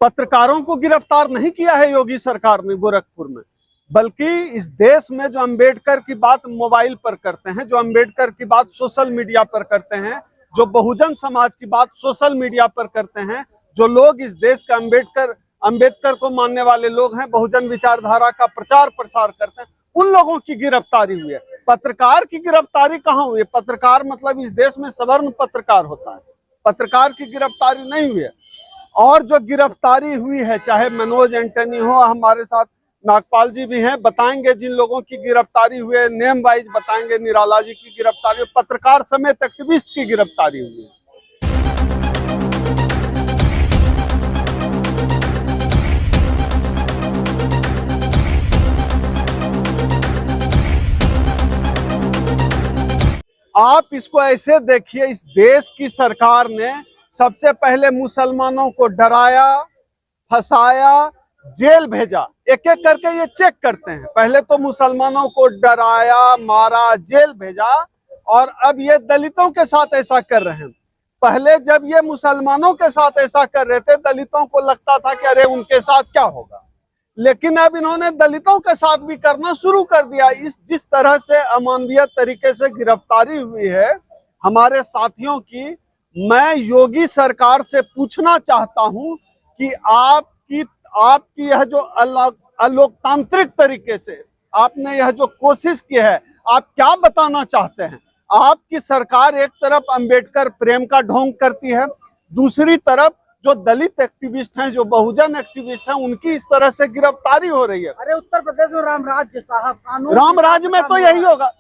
पत्रकारों को गिरफ्तार नहीं किया है योगी सरकार ने गोरखपुर में, बल्कि इस देश में जो अंबेडकर की बात मोबाइल पर करते हैं, जो अंबेडकर की बात सोशल मीडिया पर करते हैं, जो बहुजन समाज की बात सोशल मीडिया पर करते हैं, जो लोग इस देश का अंबेडकर को मानने वाले लोग हैं, बहुजन विचारधारा का प्रचार प्रसार करते हैं, उन लोगों की गिरफ्तारी हुई है। पत्रकार की गिरफ्तारी कहाँ हुई है? पत्रकार मतलब इस देश में सवर्ण पत्रकार होता है, पत्रकार की गिरफ्तारी नहीं हुई है। और जो गिरफ्तारी हुई है, चाहे मनोज एंटनी हो, हमारे साथ नागपाल जी भी हैं, बताएंगे जिन लोगों की गिरफ्तारी हुई है, नेम वाइज बताएंगे। निराला जी की गिरफ्तारी, पत्रकार समेत एक्टिविस्ट की गिरफ्तारी हुई है। आप इसको ऐसे देखिए, इस देश की सरकार ने सबसे पहले मुसलमानों को डराया, फंसाया, जेल भेजा। एक एक करके ये चेक करते हैं। पहले तो मुसलमानों को डराया, मारा, जेल भेजा, और अब ये दलितों के साथ ऐसा कर रहे हैं। पहले जब ये मुसलमानों के साथ ऐसा कर रहे थे, दलितों को लगता था कि अरे उनके साथ क्या होगा, लेकिन अब इन्होंने दलितों के साथ भी करना शुरू कर दिया। जिस तरह से अमानवीय तरीके से गिरफ्तारी हुई है हमारे साथियों की, मैं योगी सरकार से पूछना चाहता हूं कि आपकी यह जो अलोकतांत्रिक तरीके से आपने यह जो कोशिश की है, आप क्या बताना चाहते हैं? आपकी सरकार एक तरफ अंबेडकर प्रेम का ढोंग करती है, दूसरी तरफ जो दलित एक्टिविस्ट हैं, जो बहुजन एक्टिविस्ट हैं, उनकी इस तरह से गिरफ्तारी हो रही है। अरे उत्तर प्रदेश में राम राज्य साहब, कानून राम राज्य में तो यही होगा।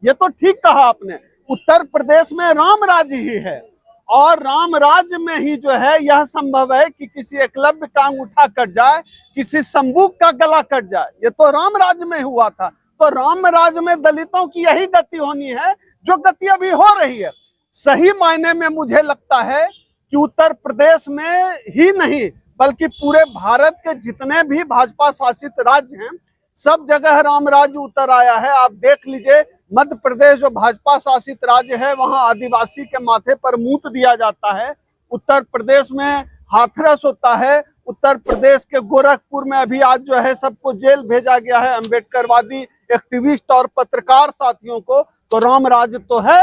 ये तो ठीक कहा आपने, उत्तर प्रदेश में राम राज्य ही है, और राम राज्य में ही जो है यह संभव है कि किसी एकलव्य का अंगूठा कट जाए, किसी संबूक का गला कट जाए। ये तो राम राज्य में हुआ था। तो राम राज्य में दलितों की यही गति होनी है जो गति अभी हो रही है। सही मायने में मुझे लगता है कि उत्तर प्रदेश में ही नहीं बल्कि पूरे भारत के जितने भी भाजपा शासित राज्य हैं, सब जगह राम राज्य उतर आया है। आप देख लीजिए, मध्य प्रदेश जो भाजपा शासित राज्य है, वहां आदिवासी के माथे पर मूत दिया जाता है। उत्तर प्रदेश में हाथरस होता है। उत्तर प्रदेश के गोरखपुर में अभी आज जो है सबको जेल भेजा गया है, अंबेडकरवादी एक्टिविस्ट और पत्रकार साथियों को। तो राम राज्य तो है,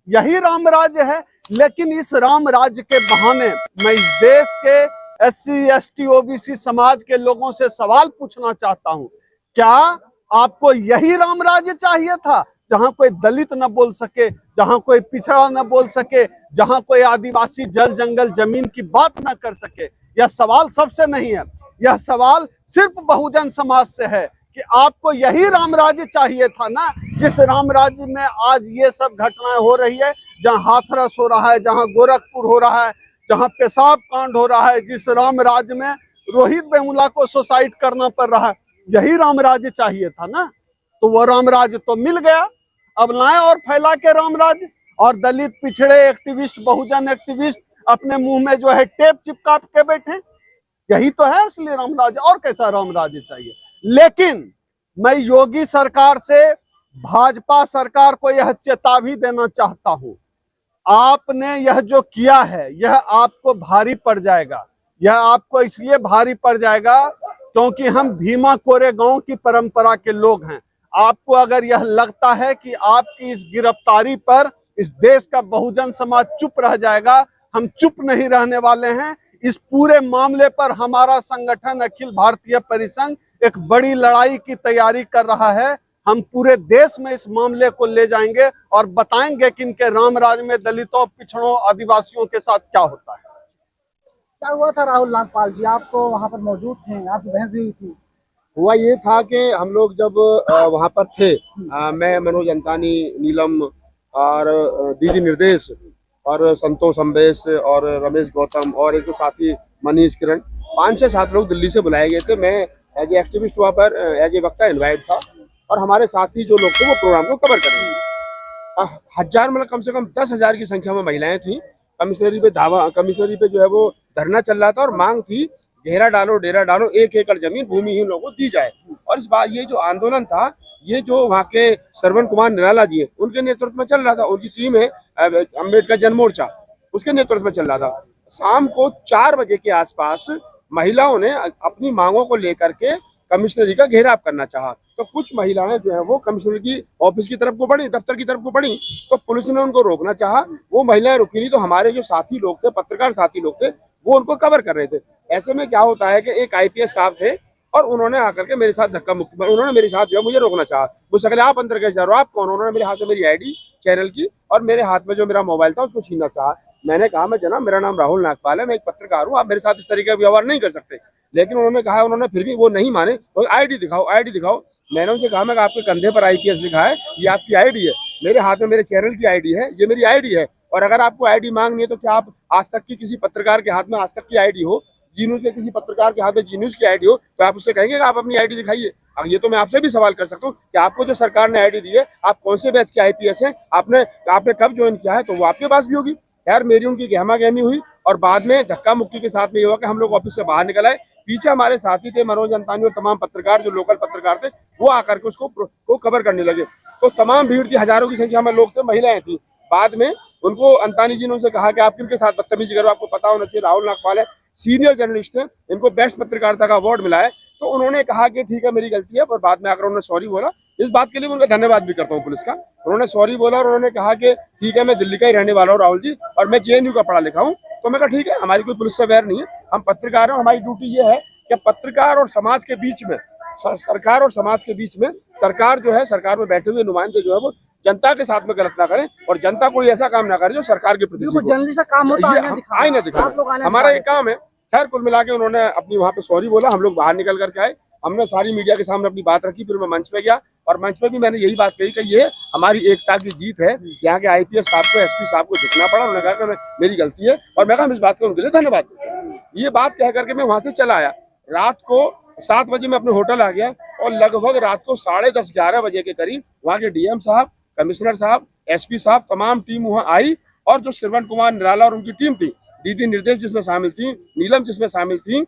यही राम राज्य है। लेकिन इस राम राज्य के बहाने मैं इस देश के SC ST OBC समाज के लोगों से सवाल पूछना चाहता हूं, क्या आपको यही राम राज्य चाहिए था, जहां कोई दलित न बोल सके, जहां कोई पिछड़ा न बोल सके, जहां कोई आदिवासी जल जंगल जमीन की बात न कर सके? यह सवाल सबसे नहीं है, यह सवाल सिर्फ बहुजन समाज से है कि आपको यही राम राज्य चाहिए था ना, जिस राम राज्य में आज ये सब घटनाएं हो रही है, जहां हाथरस हो रहा है, जहां गोरखपुर हो रहा है, जहां पेशाब कांड हो रहा है, जिस राम राज्य में रोहित वेमुला को सुसाइड करना पड़ रहा है, यही राम राज्य चाहिए था ना। तो वो राम राज्य तो मिल गया, अब लाएं और फैला के राम राज्य। और दलित, पिछड़े एक्टिविस्ट, बहुजन एक्टिविस्ट अपने मुंह में जो है टेप चिपका के बैठे। यही तो है असली राम राज्य, और कैसा राम राज्य चाहिए? लेकिन मैं योगी सरकार से भाजपा सरकार को यह चेतावनी देना चाहता हूं, आपने यह जो किया है यह आपको भारी पड़ जाएगा। यह आपको इसलिए भारी पड़ जाएगा क्योंकि हम भीमा कोरेगांव की परंपरा के लोग हैं। आपको अगर यह लगता है कि आपकी इस गिरफ्तारी पर इस देश का बहुजन समाज चुप रह जाएगा, हम चुप नहीं रहने वाले हैं। इस पूरे मामले पर हमारा संगठन अखिल भारतीय परिसंघ एक बड़ी लड़ाई की तैयारी कर रहा है। हम पूरे देश में इस मामले को ले जाएंगे और बताएंगे कि इनके राम राज्य में दलितों, पिछड़ों, आदिवासियों के साथ क्या होता है। क्या हुआ था राहुल नागपाल जी? आप तो वहाँ पर मौजूद थे, आपकी बहस भी हुई थी। हुआ ये था कि हम लोग जब वहाँ पर थे, मैं, मनोज अंतानी, नीलम और दीदी निर्देश और संतोष अम्बेश और रमेश गौतम और एक तो साथी मनीष किरण, 5 से 7 लोग दिल्ली से बुलाए गए थे। मैं एज ए एक्टिविस्ट वहाँ पर एज ए वक्ता इन्वाइट था, और हमारे साथी जो लोग थे वो प्रोग्राम को कवर करेंगे। हजार मतलब कम से कम 10,000 की संख्या में महिलाएं थी। कमिश्नरी पे जो है वो धरना चल रहा था और मांग थी, घेरा डालो, डेरा डालो, 1 एकड़ जमीन भूमिहीन लोगों को दी जाए। और इस बार ये जो आंदोलन था, ये जो वहाँ के श्रवण कुमार निराला जी है, उनके नेतृत्व में चल रहा था। उनकी टीम है अम्बेडकर जन मोर्चा, उसके नेतृत्व में चल रहा था। शाम को 4 बजे के आसपास महिलाओं ने अपनी मांगों को लेकर के कमिश्नरी का घेराव करना चाहा। तो कुछ महिलाएं जो है वो कमिश्नर की ऑफिस की तरफ को बढ़ी, दफ्तर की तरफ को बढ़ी, तो पुलिस ने उनको रोकना चाहा। वो महिलाएं रुकी नहीं, तो हमारे जो साथी लोग थे, पत्रकार साथी लोग थे, वो उनको कवर कर रहे थे। ऐसे में क्या होता है कि एक IPS साहब थे और उन्होंने आकर के मेरे साथ धक्का मुक्की, उन्होंने मेरे साथ जो है मुझे रोकना चाहा। मुझसे कहले आप अंदर कैसे जा रहे हो, आप कौन? उन्होंने मेरे हाथ से मेरी ID चैनल की और मेरे हाथ में जो मेरा मोबाइल था उसको छीनना चाहा। मैंने कहा मैं जनाब मेरा नाम राहुल नागपाल है, मैं एक पत्रकार हूँ, आप मेरे साथ इस तरीके का व्यवहार नहीं कर सकते। लेकिन उन्होंने कहा, उन्होंने फिर भी वो नहीं माने, तो ID दिखाओ, ID दिखाओ। मैंने उनसे कहा मैं आपके कंधे पर IPS लिखा है, ये आपकी ID है, मेरे हाथ में मेरे चैनल की ID है, ये मेरी ID है। और अगर आपको ID मांगनी है तो क्या आप आज तक की किसी पत्रकार के हाथ में आज तक की ID हो, जी न्यूज के किसी पत्रकार के हाथ में जी न्यूज की ID हो, तो आप उससे कहेंगे कि आप अपनी ID दिखाइए। अब ये तो मैं आपसे भी सवाल कर सकता हूँ कि आपको जो सरकार ने ID दी है, आप कौन से बैच के IPS हैं, आपने कब ज्वाइन किया है, तो वो आपके पास भी होगी। यार मेरी उनकी गहमा गहमी हुई और बाद में धक्का मुक्की के साथ में ये हुआ कि हम लोग ऑफिस से बाहर निकल आए। पीछे हमारे साथी थे मनोज अंतानी और तमाम पत्रकार जो लोकल पत्रकार थे, वो आकर के उसको कवर करने लगे। तो तमाम भीड़ थी, हजारों की संख्या में लोग थे, महिलाएं थी। बाद में उनको अंतानी जी ने उनसे कहा कि आप किनके साथ बदतमीजी करो, आपको पता होना चाहिए राहुल नागपाल है, सीनियर जर्नलिस्ट है, इनको बेस्ट पत्रकारिता का अवार्ड मिला है। तो उन्होंने कहा कि ठीक है मेरी गलती है, पर बाद में आकर उन्होंने सॉरी बोला। इस बात के लिए मैं उनका धन्यवाद भी करता हूँ पुलिस का। उन्होंने सॉरी बोला और उन्होंने कहा कि ठीक है मैं दिल्ली का ही रहने वाला हूँ राहुल जी, और मैं JNU का पढ़ा लिखा हूँ। तो मैं कहा ठीक है, हमारी कोई पुलिस से वैर नहीं है, हम पत्रकार हैं, हमारी ड्यूटी ये है कि पत्रकार और समाज के बीच में, सरकार और समाज के बीच में, सरकार जो है, सरकार में बैठे हुए नुमाइंदे जो है वो जनता के साथ में गलत ना करें और जनता कोई ऐसा काम ना करे जो सरकार के प्रति। जर्नलिस्ट का काम होता है आईना दिखाना, हमारा ये काम है। खैर कुल मिला के उन्होंने अपनी वहाँ पे सॉरी बोला, हम लोग बाहर निकल करके आए, हमने सारी मीडिया के सामने अपनी बात रखी। फिर मैं मंच पे गया और मंच पे भी मैंने यही बात कही कि ये हमारी एकता की जीत है। यहाँ के IPS साहब को, SP साहब को झुकना पड़ा। उन्होंने कहा कि मेरी गलती है और मैं कहा हम इस बात को उनके लिए धन्यवाद दें। ये बात कह करके मैं वहां से चला आया। रात को 7 बजे मैं अपने होटल आ गया और लगभग रात को 10:30-11 बजे के करीब वहाँ के DM साहब, कमिश्नर साहब, SP साहब, तमाम टीम वहाँ आई और जो श्रवण कुमार निराला और उनकी टीम थी, दीदी निर्देश जिसमें शामिल थी, नीलम जिसमें शामिल थी,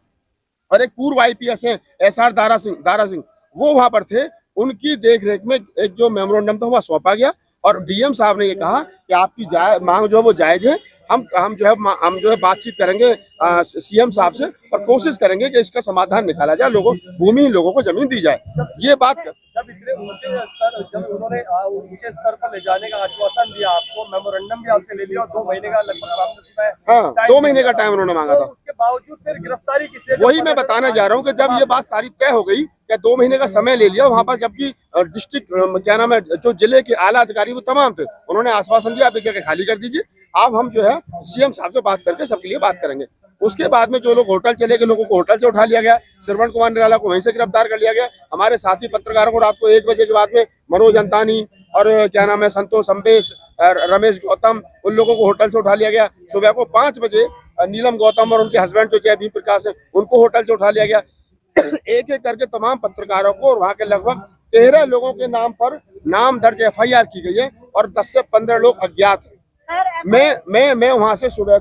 और एक पूर्व IPS है SR दारा सिंह, वो वहां पर थे। उनकी देखरेख में एक जो मेमोरेंडम था वह सौंपा गया और DM साहब ने ये कहा कि आपकी मांग जो है वो जायज है। हम जो है बातचीत करेंगे CM साहब से और कोशिश करेंगे कि इसका समाधान निकाला जाए, भूमिहीन लोगों को जमीन दी जाए। ये बात जब इतने ऊंचे स्तर, जब उन्होंने ऊंचे स्तर पर ले जाने का आश्वासन दिया, आपको मेमोरेंडम भी आपसे ले लिया और 2 महीने का लगभग, हाँ 2 महीने का टाइम उन्होंने मांगा था। उसके बावजूद फिर गिरफ्तारी किसने? वही मैं बताना जा रहा हूँ कि जब ये बात सारी तय हो गई कि 2 महीने का समय ले लिया वहां पर, जबकि डिस्ट्रिक्ट क्या नाम है, जो जिले के आला अधिकारी वो तमाम थे, उन्होंने आश्वासन दिया आप ये जगह खाली कर दीजिए, अब हम जो है CM साहब से बात करके सबके लिए बात करेंगे। उसके बाद में जो लोग होटल चले गए, लोगों को होटल से उठा लिया गया, श्रवण कुमार निराला को वहीं से गिरफ्तार कर लिया गया। हमारे साथी पत्रकारों को रात को 1 बजे के बाद में मनोज अंतानी और क्या नाम है संतोष अम्बेश, रमेश गौतम, उन लोगों को होटल से उठा लिया गया। सुबह को 5 बजे नीलम गौतम और उनके हस्बैंड जो जय भीम प्रकाश है, उनको होटल से उठा लिया गया। एक एक करके तमाम पत्रकारों को और वहाँ के लगभग 13 लोगों के नाम पर नाम दर्ज FIR की गई है और 10 से 15 लोग अज्ञात हैं। मैं वहां से सुबह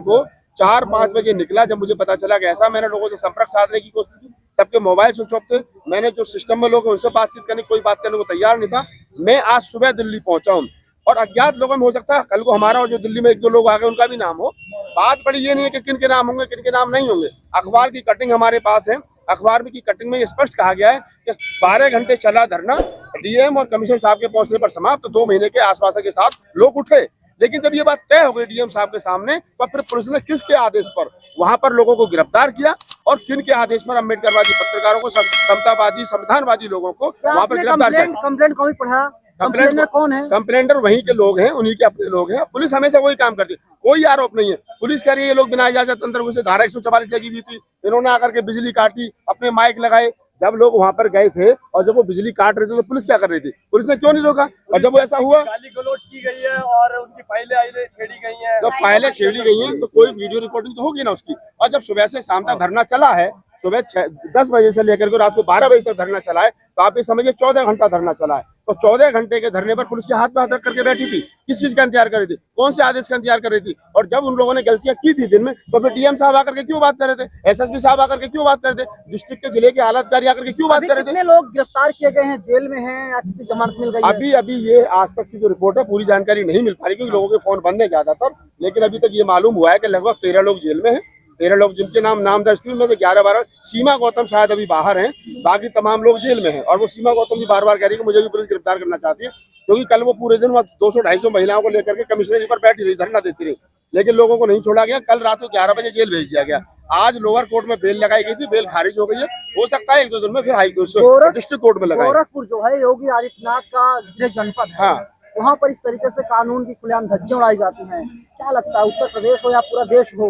को 4-5 बजे निकला। जब मुझे पता चला कि ऐसा, मैंने लोगों से संपर्क साधने की कोशिश की, सबके मोबाइल स्विच ऑफ थे। मैंने जो सिस्टम में लोग उनसे बातचीत करने, कोई बात करने को तैयार नहीं था। मैं आज सुबह दिल्ली पहुंचा हूँ और अज्ञात लोगों में हो सकता है कल को हमारा और जो दिल्ली में 1-2 लोग आ गए उनका भी नाम हो। बात बड़ी ये नहीं है कि किन के नाम होंगे, किन के नाम नहीं होंगे। अखबार की कटिंग हमारे पास है, अखबार की कटिंग में ये स्पष्ट कहा गया है कि 12 घंटे चला धरना, DM और कमिश्नर साहब के पहुंचने पर समाप्त, 2 महीने के आश्वासन के साथ लोग उठे। लेकिन जब ये बात तय हो गई DM साहब के सामने, तो फिर पुलिस ने किसके आदेश पर वहां पर लोगों को गिरफ्तार किया और किन के आदेश पर अम्बेडकरवादी पत्रकारों को, समतावादी, संविधानवादी लोगों को वहां पर गिरफ्तार किया। कंप्लेंट कौन पढ़ा? कंप्लेनर कौन है? कंप्लेंटर वहीं के लोग हैं, उन्हीं के अपने लोग हैं। पुलिस हमेशा वही काम करती है, कोई आरोप नहीं है। पुलिस कह रही है ये लोग बिना इजाजत अंदर घुसे, धारा 144 लगी हुई थी, इन्होंने आकर के बिजली काटी, अपने माइक लगाए। जब लोग वहां पर गए थे और जब वो बिजली काट रहे थे तो पुलिस क्या कर रही थी? पुलिस ने क्यों नहीं रोका? और जब वो ऐसा हुआ, गाली गलौज की गई है और उनकी फाइलें छेड़ी गई हैं। जब फाइलें छेड़ी गई हैं तो कोई वीडियो रिकॉर्डिंग तो होगी ना उसकी। और जब सुबह से शाम तक धरना चला है, सुबह 10 बजे से लेकर के रात को 12 बजे तक धरना चला है, तो आप ये समझिए 14 घंटा धरना चला है। तो 14 घंटे के धरने पर पुलिस के हाथ में हाथ रख करके बैठी थी। किस चीज का इंतजार कर रही थी? कौन से आदेश का इंतजार कर रही थी? और जब उन लोगों ने गलतियां की थी दिन में, तो फिर DM साहब आकर के क्यों बात कर रहे थे? SSP साहब आकर के क्यों बात कर रहे थे? डिस्ट्रिक्ट के जिले के आला अधिकारी आकर के क्यों बात कर रहे थे? कितने लोग गिरफ्तार किए गए हैं, जेल में हैं या किसी जमानत मिल गई है? अभी ये आज तक की जो रिपोर्ट है पूरी जानकारी नहीं मिल पा रही क्योंकि लोगों के फोन बंद है ज्यादातर। लेकिन अभी तक ये मालूम हुआ है कि लगभग 13 लोग जेल में हैं 13 लोग जिनके नाम दर्ज थे उनमें से 11-12 सीमा गौतम शायद अभी बाहर हैं, बाकी तमाम लोग जेल में हैं। और वो सीमा गौतम भी बार बार कह रही है कि मुझे भी पुलिस गिरफ्तार करना चाहती है, क्योंकि कल वो पूरे दिन 200-250 महिलाओं को लेकर के कमिश्नरी पर बैठी रही, धरना देती रही, लेकिन लोगों को नहीं छोड़ा गया। कल रात को 11 बजे जेल भेज दिया गया। आज लोअर कोर्ट में बेल लगाई गई थी, बेल खारिज हो गई है। हो सकता है 1-2 दिन में फिर हाई कोर्ट डिस्ट्रिक्ट कोर्ट में लगाए। गोरखपुर जो है योगी आदित्यनाथ का गृह जनपद है, हाँ। वहाँ पर इस तरीके से कानून की खुलेआम धज्जियां उड़ाई जाती हैं। क्या लगता है, उत्तर प्रदेश हो या पूरा देश हो,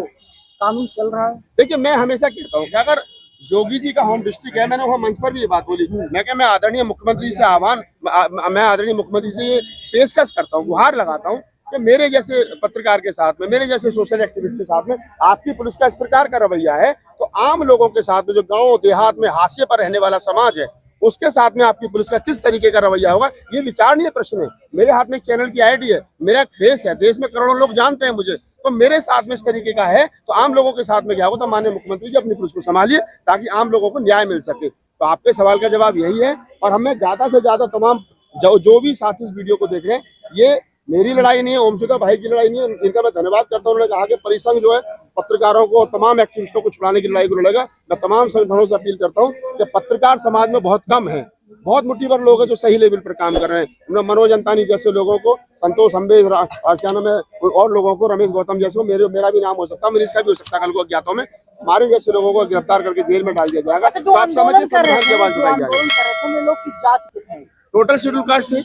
कानून चल रहा है? देखिए, मैं हमेशा कहता हूँ कि अगर योगी जी का होम डिस्ट्रिक्ट है, मैंने वहाँ मंच पर भी ये बात बोली, मैं आदरणीय मुख्यमंत्री से मैं आदरणीय मुख्यमंत्री से ये पेशकश करता हूँ, गुहार लगाता हूँ कि मेरे जैसे पत्रकार के साथ में, मेरे जैसे सोशल एक्टिविस्ट के साथ में आपकी पुलिस का इस प्रकार का रवैया है, तो आम लोगों के साथ में, जो गाँव देहात में हाशिए पर रहने वाला समाज है, उसके साथ में आपकी पुलिस का किस तरीके का रवैया होगा, ये विचारणीय प्रश्न है। मेरे हाथ में एक चैनल की आईडी है, मेरा एक फेस है, देश में करोड़ों लोग जानते हैं मुझे, तो मेरे साथ में इस तरीके का है, तो आम लोगों के साथ में क्या होगा? तो माननीय मुख्यमंत्री जी अपनी पुलिस को संभालिए ताकि आम लोगों को न्याय मिल सके। तो आपके सवाल का जवाब यही है। और हमें ज्यादा से ज्यादा तमाम जो भी साथी इस वीडियो को देख रहे हैं, ये मेरी लड़ाई नहीं है, ओमशुदा भाई की लड़ाई नहीं है। इनका मैं धन्यवाद करता हूँ। उन्होंने कहा कि परिसंघ जो है पत्रकारों को, तमाम एक्टिविस्टों को छुड़ाने की लड़ाई को लड़ेगा। मैं तमाम संगठनों से अपील करता हूँ कि पत्रकार समाज में बहुत कम है, बहुत मुट्ठी भर लोग हैं जो सही लेवल पर काम कर रहे हैं। उन्होंने मनोज अंतानी जैसे लोगों को, संतोष अम्बेज और क्या नाम है और लोगों को, रमेश गौतम जैसे, मेरा भी नाम हो सकता है, मेरी इसका भी हो सकता है, कल को अज्ञातों में हमारे जैसे लोगों को गिरफ्तार करके जेल में डाल दिया जाएगा। अच्छा, जो तो आप समझिए संविधान की आवाज उठाई आंदोलन लोग किस जात के थे? टोटल शेड्यूल कास्ट थे,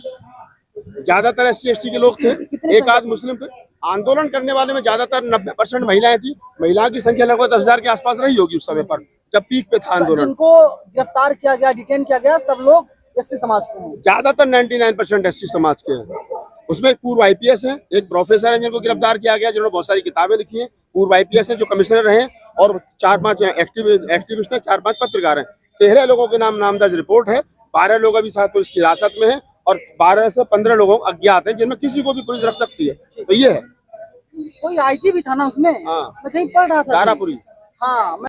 ज्यादातर SC/ST के लोग थे, एक आध मुस्लिम थे। आंदोलन करने वाले में ज्यादातर 90% महिलाएं थी। महिलाओं की संख्या लगभग 10,000 के आसपास रही होगी उस समय पर, जब पीक पे था आंदोलन। जिनको गिरफ्तार किया गया, डिटेन किया गया, सब लोग SC समाज से हैं। ज्यादातर 99% SC समाज के हैं। उसमें पूर्व IPS हैं, एक प्रोफेसर है जिनको गिरफ्तार किया गया, जिन्होंने बहुत सारी किताबें लिखी हैं। पूर्व IPS है जो कमिश्नर रहे, और 4-5 एक्टिविस्ट हैं, 4-5 पत्रकार हैं। 13 लोगों के नाम दर्ज रिपोर्ट है। 12 लोग अभी साथ पुलिस की हिरासत में है, और 12 से 15 लोगों अज्ञात हैं, जिनमें किसी को भी पुलिस रख सकती है। तो ये है। कोई IG भी था ना उसमें? हाँ। मैं कहीं पढ़ रहा था। दारापुरी। हाँ।